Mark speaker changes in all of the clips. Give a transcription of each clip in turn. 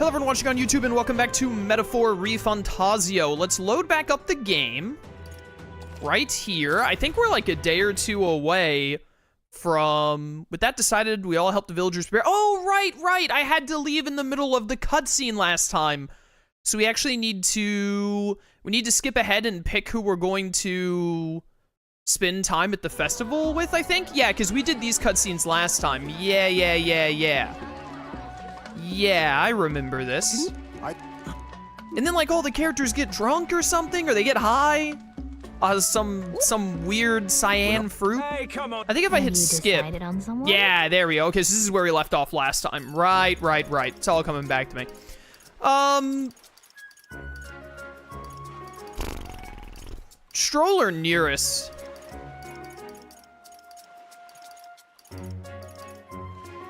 Speaker 1: Hello everyone watching on YouTube and welcome back to Metaphor ReFantazio. Let's load back up the game right here. I think we're like a day or two away from... With that decided, we all helped the villagers prepare... Oh, right! I had to leave in the middle of the cutscene last time. So we actually need to... We need to skip ahead and pick who we're going to spend time at the festival with, I think? Yeah, because we did these cutscenes last time. Yeah. Yeah, I remember this. And then, like, all the characters get drunk or something, or they get high. Some weird cyan fruit.
Speaker 2: Hey, come on.
Speaker 1: I think if I hit skip. Yeah, there we go. Okay, so this is where we left off last time. Right. It's all coming back to me. Stroller nearest.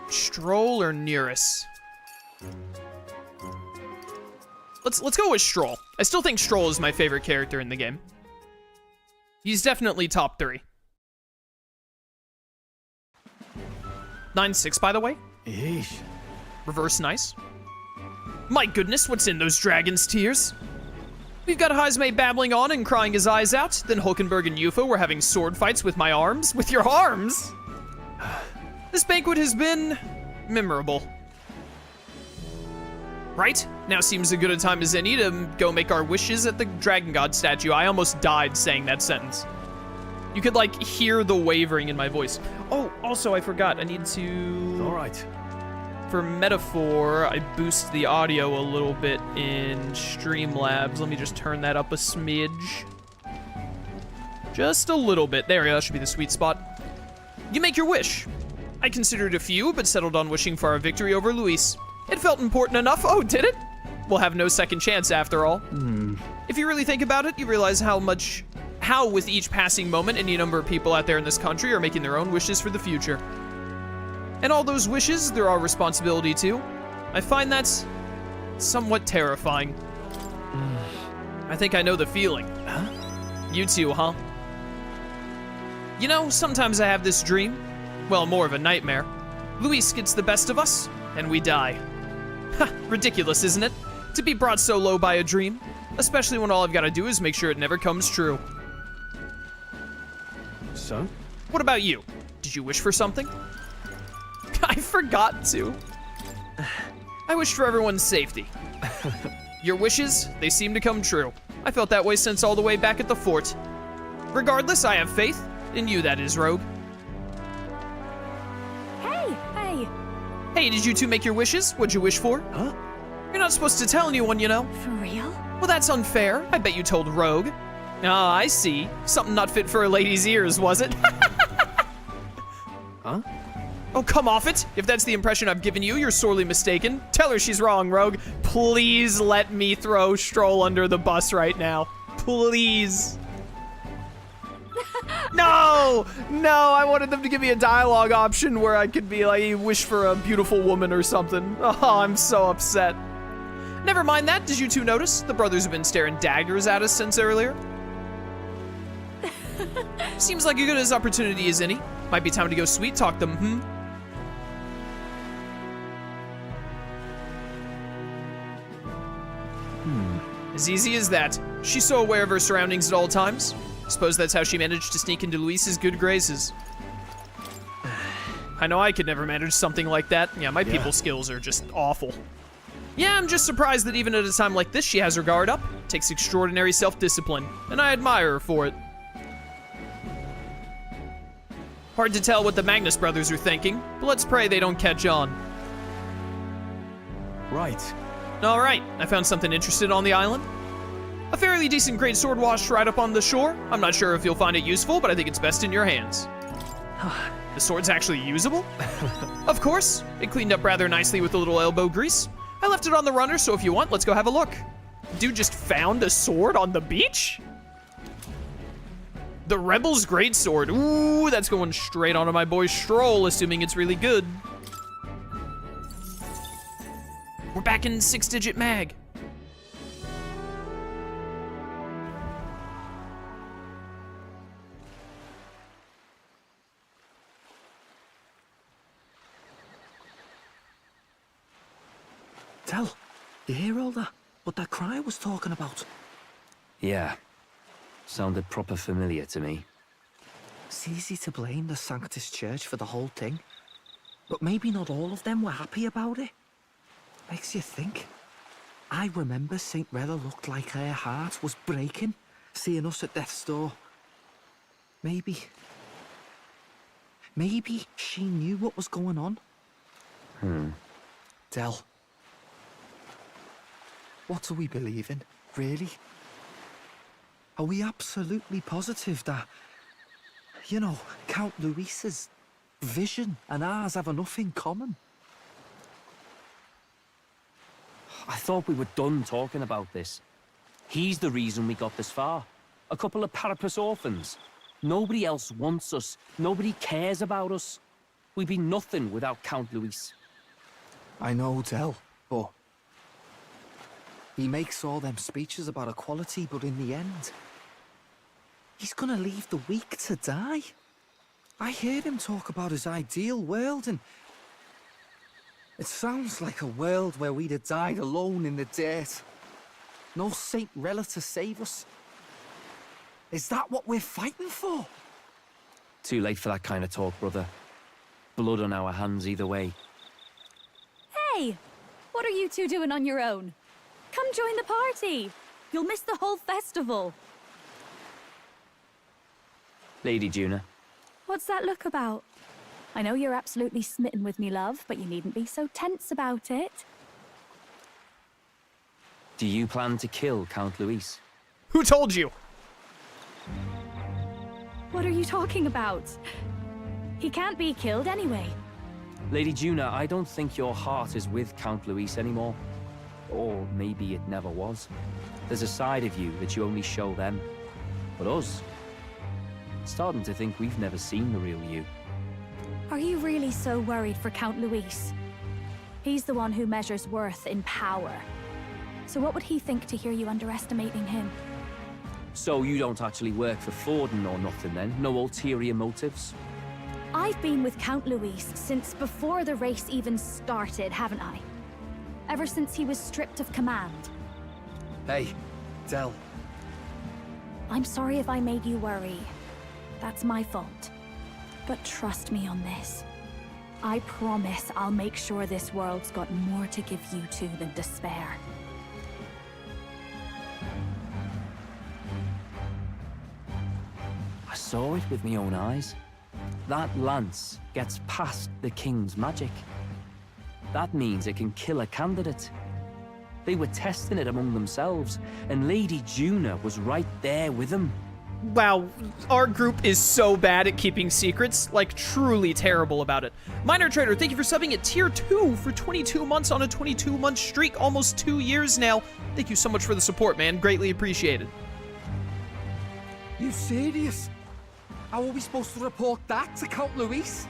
Speaker 1: Stroll or nearest? Let's go with Stroll. I still think Stroll is my favorite character in the game. He's definitely top 3. 9-6, by the way.
Speaker 2: Yeesh.
Speaker 1: Reverse nice. My goodness, what's in those dragon's tears? We've got Hazme babbling on and crying his eyes out. Then Hulkenberg and Yufa were having sword fights with my arms. With your arms? This banquet has been memorable. Right? Now seems as good a time as any to go make our wishes at the Dragon God statue. I almost died saying that sentence. You could, like, hear the wavering in my voice. Oh, also, I forgot. I need to...
Speaker 2: All right.
Speaker 1: For Metaphor, I boost the audio a little bit in Streamlabs. Let me just turn that up a smidge. Just a little bit. There we go. That should be the sweet spot. You make your wish. I considered a few, but settled on wishing for our victory over Luis. It felt important enough. Oh, did it? We'll have no second chance after all. If you really think about it, you realize how with each passing moment, any number of people out there in this country are making their own wishes for the future. And all those wishes, they're our responsibility too. I find that somewhat terrifying. I think I know the feeling. Huh? You too, huh? You know, sometimes I have this dream. Well, more of a nightmare. Luis gets the best of us, and we die. Ha, ridiculous, isn't it? To be brought so low by a dream. Especially when all I've got to do is make sure it never comes true.
Speaker 2: So?
Speaker 1: What about you? Did you wish for something? I forgot to. I wished for everyone's safety. Your wishes, they seem to come true. I felt that way since all the way back at the fort. Regardless, I have faith. In you, that is, Rogue. Hey, did you two make your wishes? What'd you wish for?
Speaker 2: Huh?
Speaker 1: You're not supposed to tell anyone, you know.
Speaker 3: For real?
Speaker 1: Well, that's unfair. I bet you told Rogue. Ah, I see. Something not fit for a lady's ears, was it?
Speaker 2: Huh?
Speaker 1: Oh, come off it. If that's the impression I've given you, you're sorely mistaken. Tell her she's wrong, Rogue. Please let me throw Stroll under the bus right now. Please. No, I wanted them to give me a dialogue option where I could be like, wish for a beautiful woman or something. Oh, I'm so upset. Never mind that. Did you two notice? The brothers have been staring daggers at us since earlier. Seems like a good as opportunity as any. Might be time to go sweet talk them, As easy as that. She's so aware of her surroundings at all times. Suppose that's how she managed to sneak into Luis's good graces. I know I could never manage something like that. Yeah, my people skills are just awful. Yeah, I'm just surprised that even at a time like this, she has her guard up. Takes extraordinary self-discipline, and I admire her for it. Hard to tell what the Magnus brothers are thinking, but let's pray they don't catch on.
Speaker 2: Right.
Speaker 1: All right, I found something interesting on the island. A fairly decent great sword washed right up on the shore. I'm not sure if you'll find it useful, but I think it's best in your hands. The sword's actually usable? Of course. It cleaned up rather nicely with a little elbow grease. I left it on the runner, so if you want, let's go have a look. Dude just found a sword on the beach? The Rebel's greatsword. Ooh, that's going straight onto my boy Stroll, assuming it's really good. We're back in 6-digit mag.
Speaker 2: Tell. You hear all that? What that cry was talking about?
Speaker 3: Yeah. Sounded proper familiar to me.
Speaker 2: It's easy to blame the Sanctus Church for the whole thing. But maybe not all of them were happy about it. Makes you think. I remember St. Rella looked like her heart was breaking, seeing us at death's door. Maybe she knew what was going on. Del. What do we believe in, really? Are we absolutely positive that, you know, Count Luis's vision and ours have enough in common?
Speaker 3: I thought we were done talking about this. He's the reason we got this far. A couple of parapus orphans. Nobody else wants us. Nobody cares about us. We'd be nothing without Count Luis.
Speaker 2: I know, Del, but he makes all them speeches about equality, but in the end, he's gonna leave the weak to die. I heard him talk about his ideal world, and it sounds like a world where we'd have died alone in the dirt. No Saint Rella to save us. Is that what we're fighting for?
Speaker 3: Too late for that kind of talk, brother. Blood on our hands either way.
Speaker 4: Hey! What are you two doing on your own? Come join the party! You'll miss the whole festival.
Speaker 3: Lady Juna.
Speaker 4: What's that look about? I know you're absolutely smitten with me, love, but you needn't be so tense about it.
Speaker 3: Do you plan to kill Count Luis?
Speaker 1: Who told you?
Speaker 4: What are you talking about? He can't be killed anyway.
Speaker 3: Lady Juna, I don't think your heart is with Count Luis anymore. Or maybe it never was. There's a side of you that you only show them. But us, starting to think we've never seen the real you.
Speaker 4: Are you really so worried for Count Luis? He's the one who measures worth in power. So what would he think to hear you underestimating him?
Speaker 3: So you don't actually work for Forden or nothing then? No ulterior motives?
Speaker 4: I've been with Count Luis since before the race even started, haven't I? Ever since he was stripped of command.
Speaker 2: Hey, Del.
Speaker 4: I'm sorry if I made you worry. That's my fault. But trust me on this. I promise I'll make sure this world's got more to give you two than despair.
Speaker 3: I saw it with my own eyes. That lance gets past the king's magic. That means it can kill a candidate. They were testing it among themselves, and Lady Juna was right there with them.
Speaker 1: Wow, our group is so bad at keeping secrets, like truly terrible about it. Minor Trader, thank you for subbing at tier 2 for 22 months on a 22-month streak, almost 2 years now. Thank you so much for the support, man. Greatly appreciated.
Speaker 2: You serious? How are we supposed to report that to Count Luis?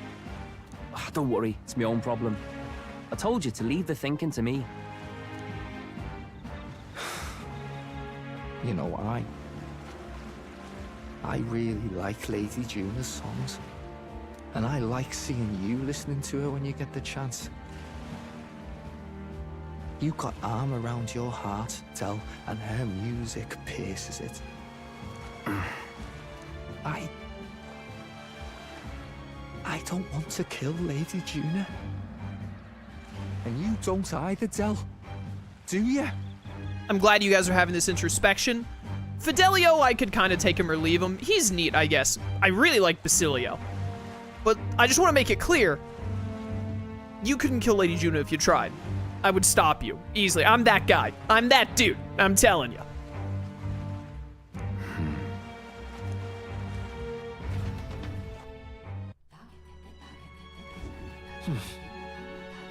Speaker 3: Don't worry, it's my own problem. I told you to leave the thinking to me.
Speaker 2: You know, I really like Lady Juna's songs. And I like seeing you listening to her when you get the chance. You got arm around your heart, Del, and her music pierces it. I don't want to kill Lady Juna. And you don't either, Del. Do you?
Speaker 1: I'm glad you guys are having this introspection. Fidelio, I could kind of take him or leave him. He's neat, I guess. I really like Basilio. But I just want to make it clear, you couldn't kill Lady Juna if you tried. I would stop you, easily. I'm that guy. I'm that dude. I'm telling you.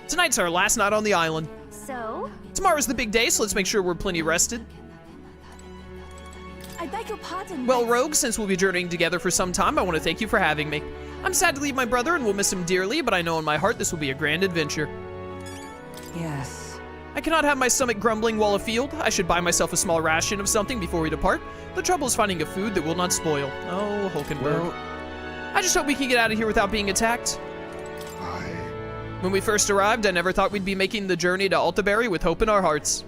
Speaker 1: Tonight's our last night on the island.
Speaker 4: So?
Speaker 1: Tomorrow's the big day, so let's make sure we're plenty rested.
Speaker 4: I beg your pardon.
Speaker 1: Well, Rogue, since we'll be journeying together for some time, I want to thank you for having me. I'm sad to leave my brother and will miss him dearly, but I know in my heart this will be a grand adventure.
Speaker 5: Yes.
Speaker 1: I cannot have my stomach grumbling while afield. I should buy myself a small ration of something before we depart. The trouble is finding a food that will not spoil. Oh, Hulkenberg.
Speaker 5: Well,
Speaker 1: I just hope we can get out of here without being attacked. When we first arrived, I never thought we'd be making the journey to Altabury with hope in our hearts.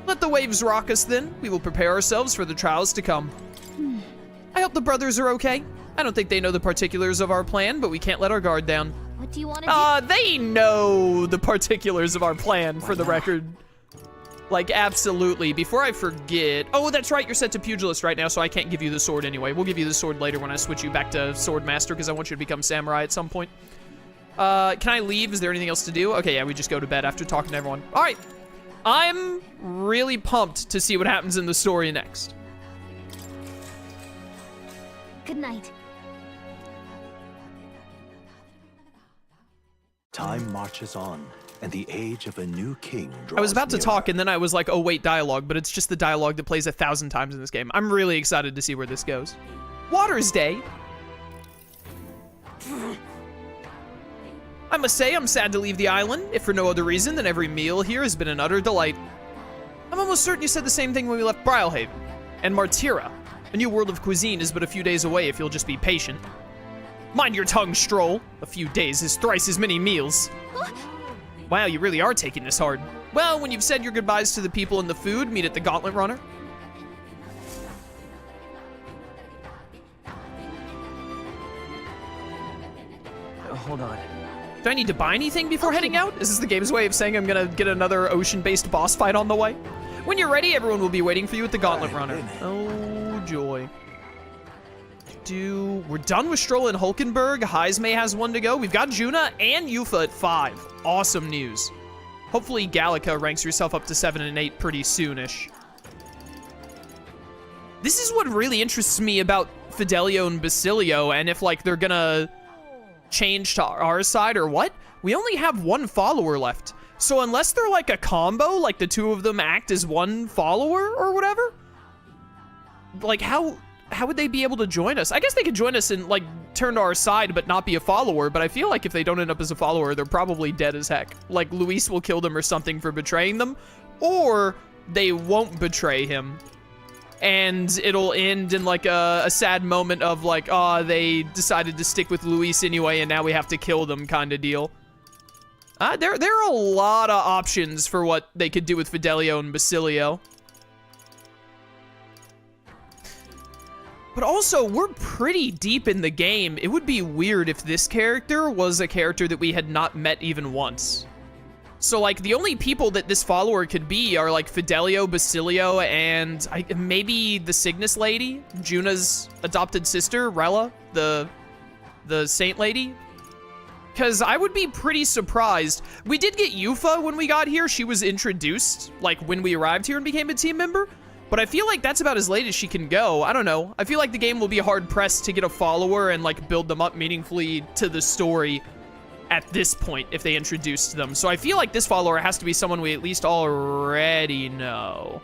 Speaker 1: Let the waves rock us then. We will prepare ourselves for the trials to come. I hope the brothers are okay. I don't think they know the particulars of our plan, but we can't let our guard down.
Speaker 6: What do you want to do?
Speaker 1: They know the particulars of our plan, for the record. Like, absolutely. Before I forget... Oh, that's right, you're set to Pugilist right now, so I can't give you the sword anyway. We'll give you the sword later when I switch you back to Swordmaster, because I want you to become Samurai at some point. Can I leave? Is there anything else to do? Okay, yeah, we just go to bed after talking to everyone. All right. I'm really pumped to see what happens in the story next.
Speaker 6: Good night.
Speaker 7: Time marches on, and the age of a new king draws
Speaker 1: I was about to
Speaker 7: nearer.
Speaker 1: talk, and then I was like, oh, wait, dialogue, but it's just the dialogue that plays 1,000 times in this game. I'm really excited to see where this goes. Water's Day. I must say, I'm sad to leave the island, if for no other reason than every meal here has been an utter delight. I'm almost certain you said the same thing when we left Brylehaven. And Martira. A new world of cuisine is but a few days away if you'll just be patient. Mind your tongue, Stroll. A few days is thrice as many meals. Wow, you really are taking this hard. Well, when you've said your goodbyes to the people and the food, meet at the Gauntlet Runner.
Speaker 3: Hold on.
Speaker 1: Do I need to buy anything before heading out? Is this the game's way of saying I'm gonna get another ocean-based boss fight on the way? When you're ready, everyone will be waiting for you at the Gauntlet Runner. Oh, joy. We're done with Stroll and Hulkenberg. Heismay has one to go. We've got Juna and Yufa at 5. Awesome news. Hopefully Gallica ranks herself up to 7 and 8 pretty soonish. This is what really interests me about Fidelio and Basilio, and if, like, they're gonna change to our side or what. We only have one follower left. So unless they're like a combo, like the two of them act as one follower or whatever, like how would they be able to join us? I guess they could join us and like turn to our side but not be a follower, but I feel like if they don't end up as a follower, they're probably dead as heck. Like Luis will kill them or something for betraying them, or they won't betray him. And it'll end in like a sad moment of like, oh, they decided to stick with Luis anyway, and now we have to kill them kind of deal. There are a lot of options for what they could do with Fidelio and Basilio. But also, we're pretty deep in the game. It would be weird if this character was a character that we had not met even once. So, like, the only people that this follower could be are, like, Fidelio, Basilio, and maybe the Cygnus lady, Juna's adopted sister, Rella, the saint lady. Because I would be pretty surprised. We did get Yufa when we got here. She was introduced, like, when we arrived here and became a team member. But I feel like that's about as late as she can go. I don't know. I feel like the game will be hard-pressed to get a follower and, like, build them up meaningfully to the story at this point if they introduced them. So I feel like this follower has to be someone we at least already know.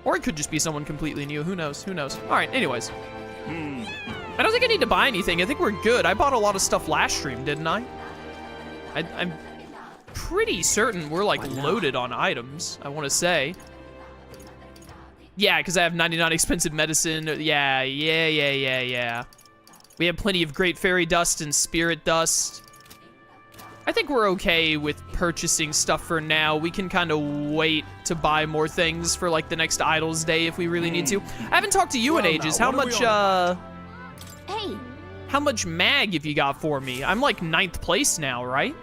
Speaker 1: Or it could just be someone completely new. Who knows? Who knows? All right, anyways. I don't think I need to buy anything. I think we're good. I bought a lot of stuff last stream, didn't I? I'm pretty certain we're, like, loaded on items, I want to say. Yeah, because I have 99 expensive medicine. Yeah. We have plenty of great fairy dust and spirit dust. I think we're okay with purchasing stuff for now. We can kind of wait to buy more things for, like, the next Idols Day if we really need to. I haven't talked to you in ages. How much,
Speaker 6: Hey.
Speaker 1: How much mag have you got for me? I'm, like, 9th place now, right?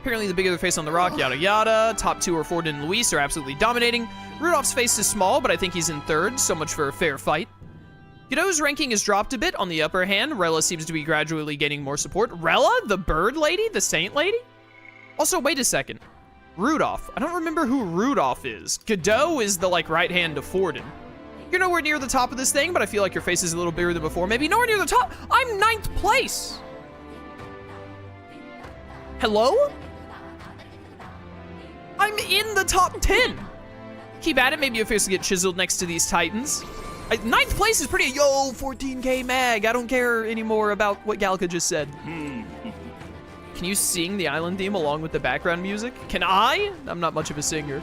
Speaker 1: Apparently, the bigger the face on the rock, yada yada. Top 2 are Ford and Luis are absolutely dominating. Rudolph's face is small, but I think he's in 3rd. So much for a fair fight. Godot's ranking has dropped a bit. On the upper hand, Rella seems to be gradually gaining more support. Rella? The bird lady? The saint lady? Also, wait a second. Rudolph. I don't remember who Rudolph is. Godot is the, like, right hand to Forden. You're nowhere near the top of this thing, but I feel like your face is a little bigger than before. Maybe nowhere near the top. I'm 9th place. Hello? I'm in the top 10. Keep at it. Maybe your face will get chiseled next to these titans. 9th place is pretty. Yo, 14k mag. I don't care anymore about what Gallica just said. Can you sing the island theme along with the background music? Can I? I'm not much of a singer.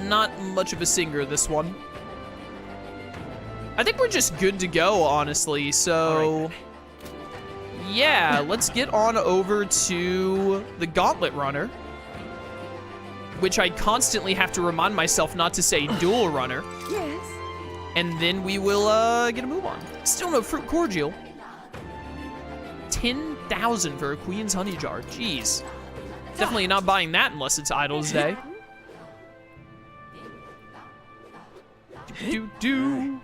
Speaker 1: Not much of a singer, this one. I think we're just good to go, honestly, so... yeah, let's get on over to the Gauntlet Runner, which I constantly have to remind myself not to say Duel Runner.
Speaker 4: Yes.
Speaker 1: And then we will get a move on. Still no Fruit Cordial. 10,000 for a Queen's Honey Jar. Jeez. Definitely not buying that unless it's Idol's Day. Do.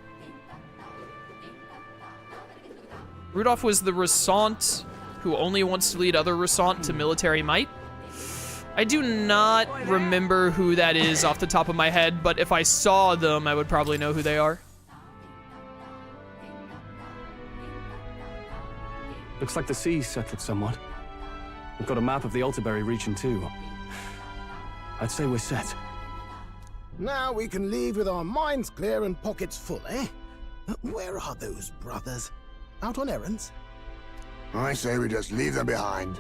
Speaker 1: Rudolph was the Resant who only wants to lead other Resant to military might. I do not remember who that is off the top of my head, but if I saw them, I would probably know who they are.
Speaker 8: Looks like the sea's settled somewhat. We've got a map of the Altabury region too. I'd say we're set.
Speaker 9: Now we can leave with our minds clear and pockets full, eh? Where are those brothers? Out on errands?
Speaker 10: I say we just leave them behind.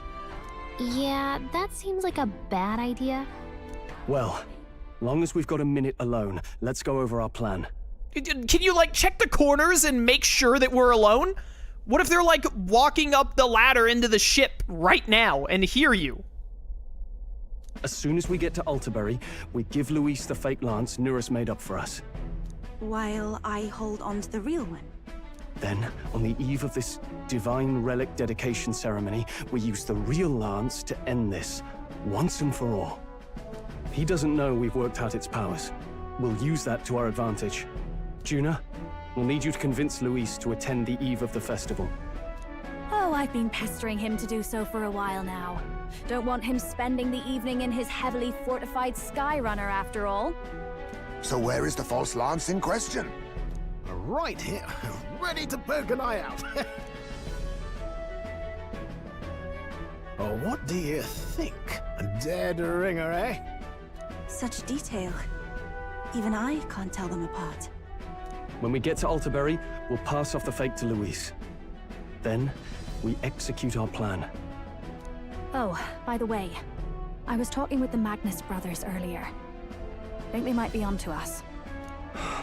Speaker 6: Yeah, that seems like a bad idea.
Speaker 8: Well, long as we've got a minute alone, let's go over our plan.
Speaker 1: Can you, like, check the corners and make sure that we're alone? What if they're, like, walking up the ladder into the ship right now and hear you?
Speaker 8: As soon as we get to Altabury, we give Luis the fake lance Nurus made up for us.
Speaker 11: While I hold on to the real one.
Speaker 8: Then, on the eve of this divine relic dedication ceremony, we use the real lance to end this, once and for all. He doesn't know we've worked out its powers. We'll use that to our advantage. Juna, we'll need you to convince Luis to attend the eve of the festival.
Speaker 4: Oh, I've been pestering him to do so for a while now. Don't want him spending the evening in his heavily fortified Skyrunner after all.
Speaker 10: So where is the false lance in question?
Speaker 9: Right here, ready to poke an eye out. Oh, what do you think? A dead ringer, eh?
Speaker 11: Such detail. Even I can't tell them apart.
Speaker 8: When we get to Altabury, we'll pass off the fake to Luis. Then, we execute our plan.
Speaker 4: Oh, by the way, I was talking with the Magnus brothers earlier. Think they might be onto us.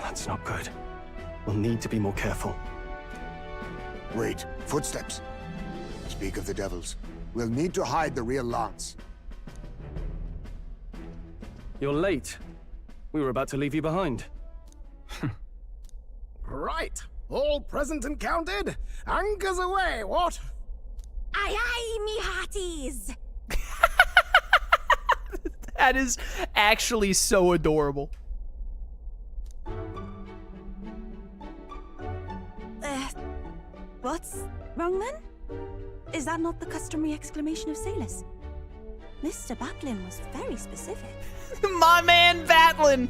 Speaker 8: That's not good. We'll need to be more careful.
Speaker 10: Wait, footsteps. Speak of the devils. We'll need to hide the real lance.
Speaker 8: You're late. We were about to leave you behind.
Speaker 9: Right, all present and counted. Anchors away, what?
Speaker 11: Aye aye, me hearties!
Speaker 1: That is actually so adorable.
Speaker 11: What's wrong then? Is that not the customary exclamation of sailors? Mr. Batlin was very specific.
Speaker 1: My man Batlin!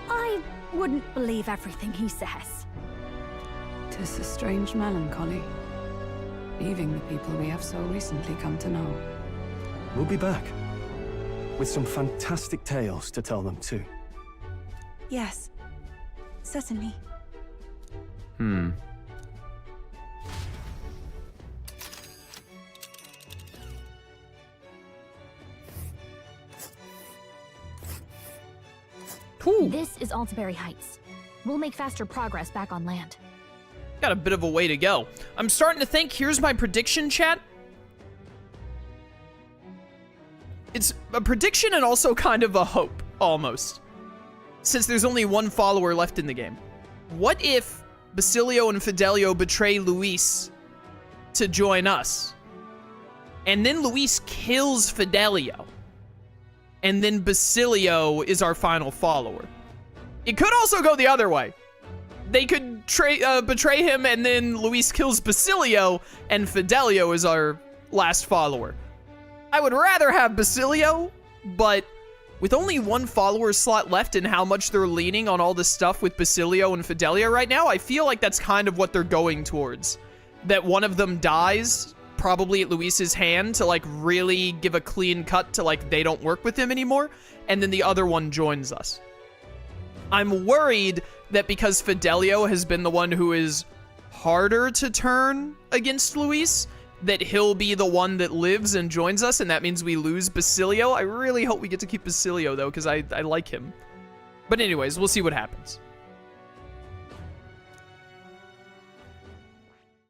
Speaker 4: I wouldn't believe everything he says.
Speaker 5: 'Tis a strange melancholy, leaving the people we have so recently come to know.
Speaker 8: We'll be back. With some fantastic tales to tell them too.
Speaker 11: Yes, certainly.
Speaker 6: This is Altabury Heights. We'll make faster progress back on land.
Speaker 1: Got a bit of a way to go. I'm starting to think, here's my prediction, chat. It's a prediction and also kind of a hope, almost. Since there's only one follower left in the game. What if Basilio and Fidelio betray Luis to join us? And then Luis kills Fidelio. And then Basilio is our final follower. It could also go the other way. They could betray him and then Luis kills Basilio and Fidelio is our last follower. I would rather have Basilio, but with only one follower slot left and how much they're leaning on all this stuff with Basilio and Fidelio right now, I feel like that's kind of what they're going towards. That one of them dies, probably at Luis's hand, to like really give a clean cut to like they don't work with him anymore, and then the other one joins us. I'm worried that because Fidelio has been the one who is harder to turn against Luis, that he'll be the one that lives and joins us, and that means we lose Basilio. I really hope we get to keep Basilio, though, because I like him. But anyways, we'll see what happens.